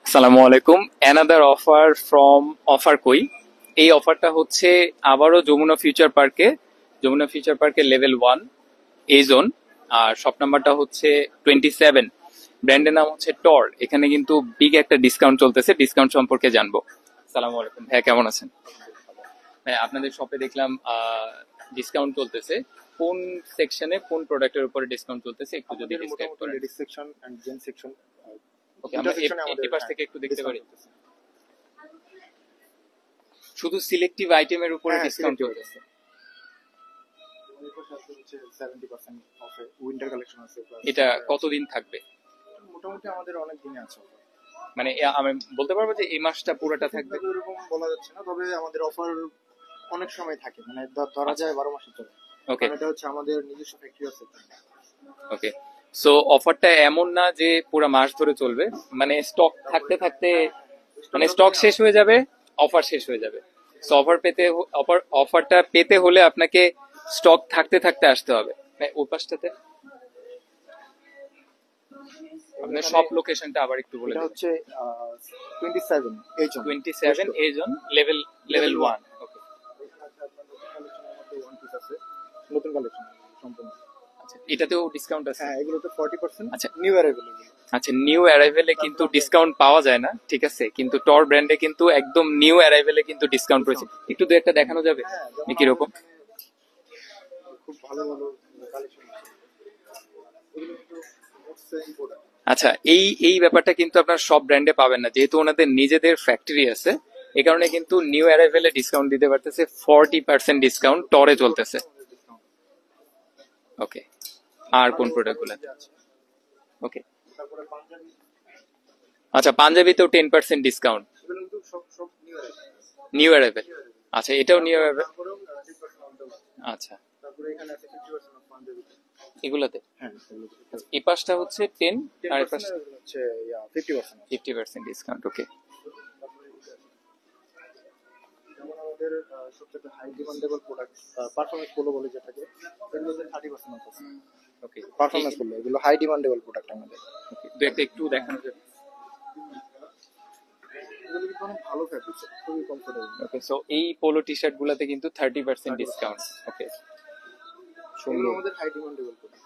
আসসালামু আলাইকুম। Another offer from offer কই। এই অফারটা হচ্ছে আবারও যমুনা ফিউচার পার্কে লেভেল 1 এ জোন। আর শপ নাম্বারটা হচ্ছে 27। ব্র্যান্ডের নাম হচ্ছে টর। এখানে কিন্তু বিগ একটা ডিসকাউন্ট চলতেছে, ডিসকাউন্ট সম্পর্কে জানবো। আসসালামু আলাইকুম ভাইয়া, কেমন আছেন? ভাই, আপনাদের শপে দেখলাম ডিসকাউন্ট চলতেছে। কোন সেকশনে কোন প্রোডাক্টের উপরে ডিসকাউন্ট চলতেছে একটু যদি আমাদের ডিসক্রাইব মোটামুটি করেন। Ladies section and gents section okay, দুটো আমরা সেকশনে আমাদের এই পাশ থেকে একটু দেখতে পারি। discount চলতেছে। শুধু সিলেক্টিভ আইটেমের উপরে হ্যাঁ, ডিসকাউন্ট selective চলতেছে। আমাদের পাশে আছে হচ্ছে 70% অফে উইন্টার কালেকশন আছে plus এটা কতদিন থাকবে? মোটামুটি আমাদের অনেক দিনে আছে offer। মানে আমি বলতে পারবো যে এই মাসটা পুরোটা থাকবে? কিন্তু এরকম বলা যাচ্ছে না, তবে আমাদের অফার অনেক সময় থাকে, মানে ধরা যায় 12 মাসে চলে। ওকে কারণ এটা হচ্ছে আমাদের নিজস্ব ফ্যাক্টরি আছে। ওকে। সো অফারটা এমন না যে পুরো মাস ধরে চলবে, মানে স্টক থাকতে থাকতে মানে স্টক শেষ হয়ে যাবে, অফার শেষ হয়ে যাবে। সো অফারটা পেতে হলে আপনাকে স্টক থাকতে থাকতে আসতে হবে। হ্যাঁ, ওই পাশটাতে আপনার সব লোকেশনটা আবার একটু বলে এটা দেবেন। হচ্ছে 27 এই জন্য 27 এ জোন লেভেল 1। ওকে, নতুন কালেকশন সম্পূর্ণ। আচ্ছা, এটাতেও ডিসকাউন্ট আছে? হ্যাঁ, এগুলোতে 40% আচ্ছা নিউ অ্যারাইভেল। আচ্ছা, নিউ অ্যারাইভেলে কিন্তু ডিসকাউন্ট পাওয়া যায় না, ঠিক আছে, কিন্তু টর ব্র্যান্ডে কিন্তু একদম নিউ অ্যারাইভেলে কিন্তু ডিসকাউন্ট রয়েছে। একটু দু একটা দেখানো যাবে কিরকম? খুব ভালো ভালো কালেকশন আছে। এগুলো কিন্তু সেম প্রোডাক্ট। আচ্ছা, এই ব্যাপারটা কিন্তু আপনার সব ব্র্যান্ডে পাবেন না, যেহেতু ওনাদের নিজেদের ফ্যাক্টরি আছে। এই কারণে কিন্তু নিউ অ্যারাইভেলে ডিসকাউন্ট দিতে পারতেছে। 40% ডিসকাউন্ট টরে চলতেছে। ওকে, আর কোন প্রোডাক্টগুলো? ওকে, তারপরে পাঞ্জাবি, আচ্ছা, পাঞ্জাবিতেও 10% ডিসকাউন্ট। এগুলো কিন্তু সব নিউ অ্যারাইভেল। নিউ অ্যারাইভেল, আচ্ছা, এটাও নিউ অ্যারাইভেল। তারপরেও 10% অফ দেওয়া আছে। আচ্ছা, তারপরে এখানে আছে 50% অফ পাঞ্জাবিতে। এগুলাতে হ্যাঁ, এই পাশটা হচ্ছে 10 আর এই পাশটা 10% হচ্ছে 50%। 50% ডিসকাউন্ট। ওকে, যেমন আমাদের সবচেয়ে high demandable product performance polo বলে যেটাকে, এগুলোতে 30% অফ আছে। ওকে, পারফরম্যান্স পোলো এগুলো হাই ডিমান্ডেবল প্রোডাক্ট আমাদের। দু একটা একটু দেখানো যাবে? এগুলো কিন্তু অনেক ভালো ফ্যাব্রিক, খুবই কমফোর্টেবল। ওকে, সো এই পোলো টি শার্ট গুলাতে কিন্তু 30% ডিসকাউন্ট। ওকে, এগুলো সুন্দর। আমাদের হাই ডিমান্ডেবল প্রোডাক্ট।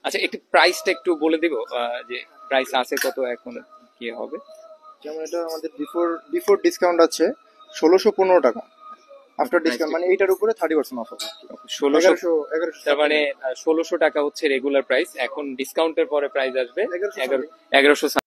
আচ্ছা, একটু প্রাইসটা একটু বলে দিব, যে প্রাইস আছে কত এখন, কি হবে? যেমন এটা আমাদের বিফোর ডিসকাউন্ট আছে 1615 টাকা। আফটার ডিসকাউন্ট মানে এইটার উপরে 30% অফ হবে। 1600, 1100 তার মানে 1600 টাকা হচ্ছে রেগুলার প্রাইস, এখন ডিসকাউন্টের পরে প্রাইস আসবে 1100 1100